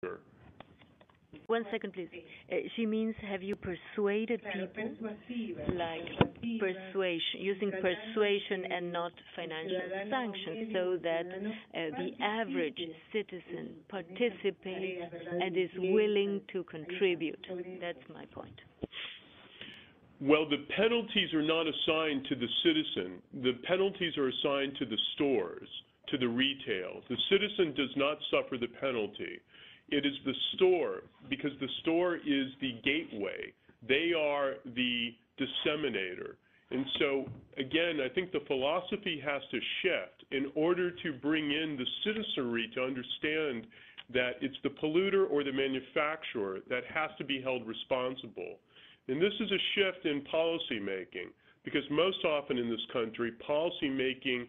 Sure. One second, please. She means, have you persuaded people, like persuasion, using persuasion and not financial sanctions, so that the average citizen participates and is willing to contribute? That's my point. Well, the penalties are not assigned to the citizen. The penalties are assigned to the stores, to the retail. The citizen does not suffer the penalty. It is the store, because the store is the gateway. They are the disseminator. And so, again, I think the philosophy has to shift in order to bring in the citizenry to understand that it's the polluter or the manufacturer that has to be held responsible. And this is a shift in policy making, because most often in this country, policy making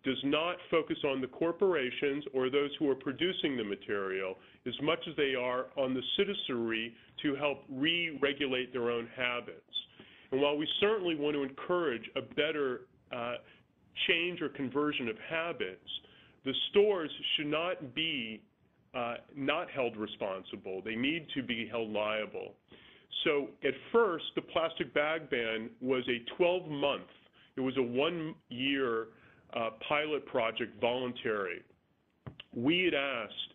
does not focus on the corporations or those who are producing the material as much as they are on the citizenry to help re-regulate their own habits. And while we certainly want to encourage a better change or conversion of habits, the stores should not be not held responsible. They need to be held liable. So at first, the plastic bag ban was a 12-month, it was a 1-year pilot project, voluntary. We had asked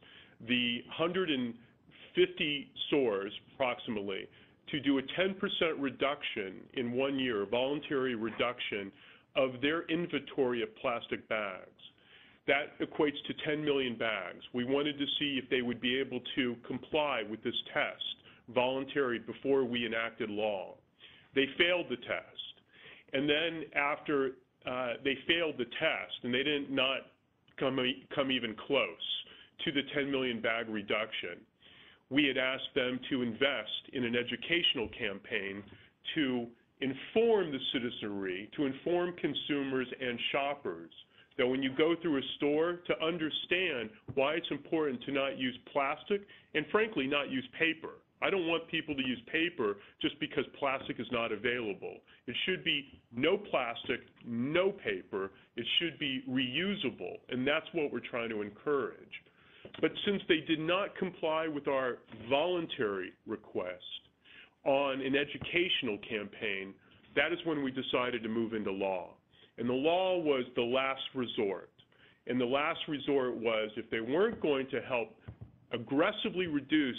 the 150 stores, approximately, to do a 10% reduction in 1 year, voluntary reduction of their inventory of plastic bags. That equates to 10 million bags. We wanted to see if they would be able to comply with this test, voluntary, before we enacted law. They failed the test. And then after they failed the test, and they did not come even close to the 10 million bag reduction, we had asked them to invest in an educational campaign to inform the citizenry, to inform consumers and shoppers that when you go through a store, to understand why it's important to not use plastic and, frankly, not use paper. I don't want people to use paper just because plastic is not available. It should be no plastic, no paper. It should be reusable, and that's what we're trying to encourage. But since they did not comply with our voluntary request on an educational campaign, that is when we decided to move into law. And the law was the last resort. And the last resort was, if they weren't going to help aggressively reduce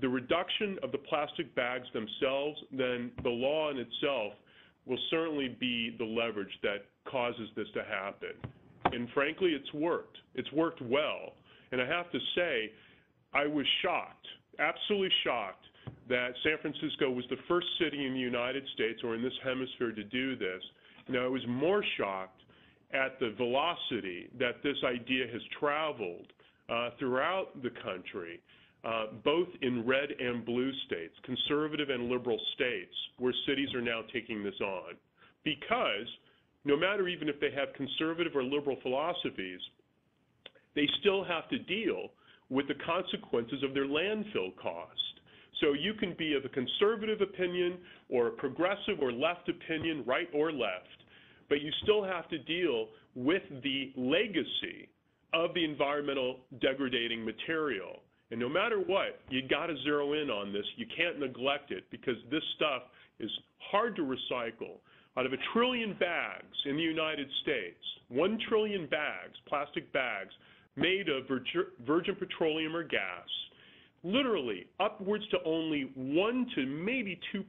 the reduction of the plastic bags themselves, then the law in itself will certainly be the leverage that causes this to happen. And frankly, it's worked. It's worked well. And I have to say, I was shocked, absolutely shocked, that San Francisco was the first city in the United States or in this hemisphere to do this. Now, I was more shocked at the velocity that this idea has traveled throughout the country. Both in red and blue states, conservative and liberal states, where cities are now taking this on. Because no matter even if they have conservative or liberal philosophies, they still have to deal with the consequences of their landfill cost. So you can be of a conservative opinion or a progressive or left opinion, right or left, but you still have to deal with the legacy of the environmental degrading material. And no matter what, you got to zero in on this. You can't neglect it, because this stuff is hard to recycle. Out of 1 trillion bags in the United States, 1 trillion bags, plastic bags, made of virgin petroleum or gas, literally upwards to only 1 to maybe 2%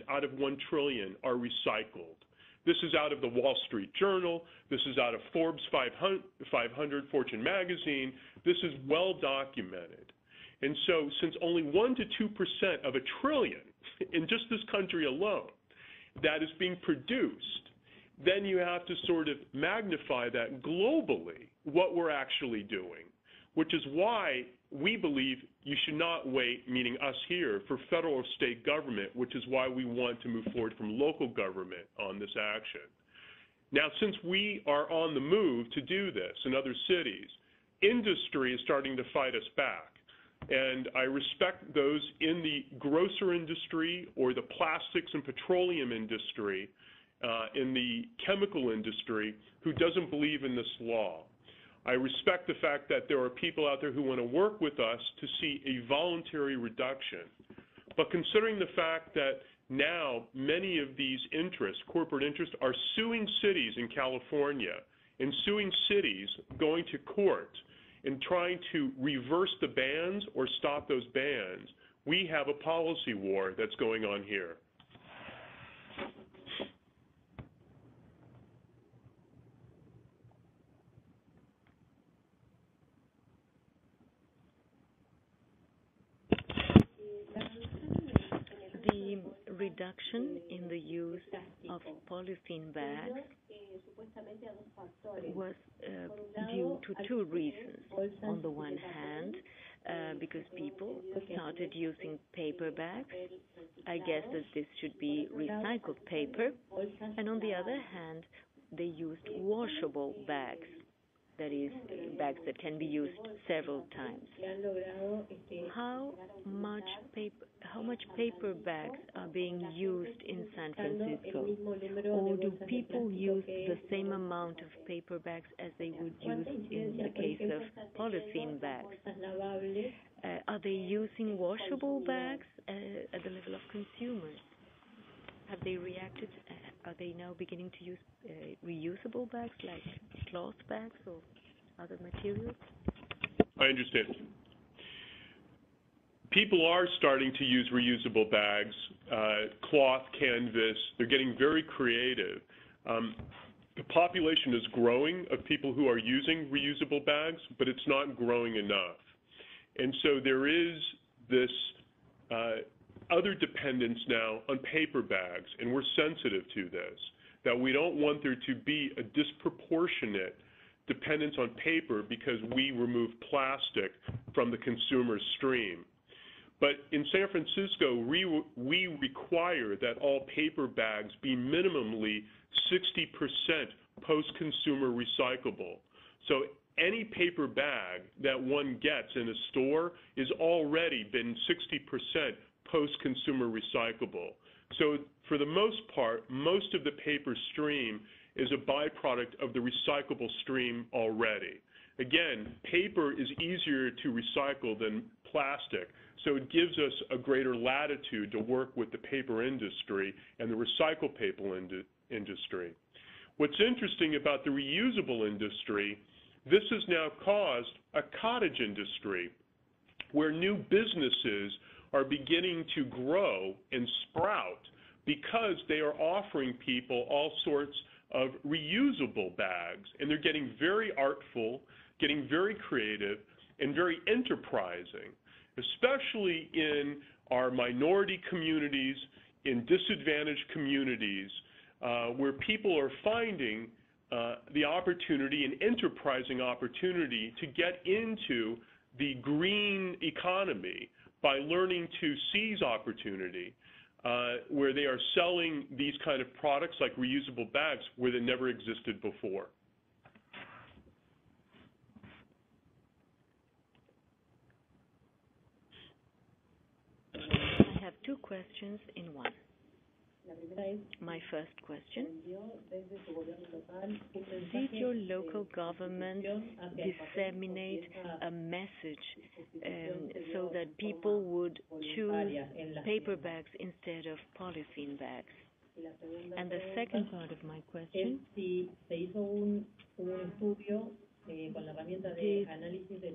out of 1 trillion are recycled. This is out of the Wall Street Journal. This is out of Forbes 500, Fortune magazine. This is well documented. And so since only 1 to 2% of 1 trillion in just this country alone that is being produced, then you have to sort of magnify that globally, what we're actually doing, which is why we believe you should not wait, meaning us here, for federal or state government, which is why we want to move forward from local government on this action. Now, since we are on the move to do this in other cities, industry is starting to fight us back. And I respect those in the grocer industry or the plastics and petroleum industry, in the chemical industry, who doesn't believe in this law. I respect the fact that there are people out there who want to work with us to see a voluntary reduction. But considering the fact that now many of these interests, corporate interests, are suing cities in California and suing cities, going to court and trying to reverse the bans or stop those bans, we have a policy war that's going on here. The reduction in the use of polythene bags was due to two reasons. On the one hand, because people started using paper bags. I guess that this should be recycled paper. And on the other hand, they used washable bags. That is, bags that can be used several times. How much paper bags are being used in San Francisco? Or do people use the same amount of paper bags as they would use in the case of polythene bags? Are they using washable bags at the level of consumers? Have they reacted? Are they now beginning to use reusable bags like cloth bags or other materials? I understand. People are starting to use reusable bags, cloth, canvas. They're getting very creative. The population is growing of people who are using reusable bags, but it's not growing enough. And so there is this other dependence now on paper bags, and we're sensitive to this, that we don't want there to be a disproportionate dependence on paper because we remove plastic from the consumer stream. But in San Francisco, we require that all paper bags be minimally 60% post-consumer recyclable. So any paper bag that one gets in a store is already been 60% post-consumer recyclable. So for the most part, most of the paper stream is a byproduct of the recyclable stream already. Again, paper is easier to recycle than plastic, so it gives us a greater latitude to work with the paper industry and the recycled paper industry. What's interesting about the reusable industry, this has now caused a cottage industry where new businesses are beginning to grow and sprout because they are offering people all sorts of reusable bags, and they're getting very artful, getting very creative, and very enterprising, especially in our minority communities, in disadvantaged communities, where people are finding the opportunity, an enterprising opportunity to get into the green economy by learning to seize opportunity, where they are selling these kind of products like reusable bags where they never existed before. I have two questions in one. My first question, did your local government disseminate a message so that people would choose paper bags instead of polythene bags? And the second part of my question, did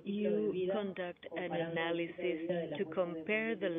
you conduct an analysis to compare the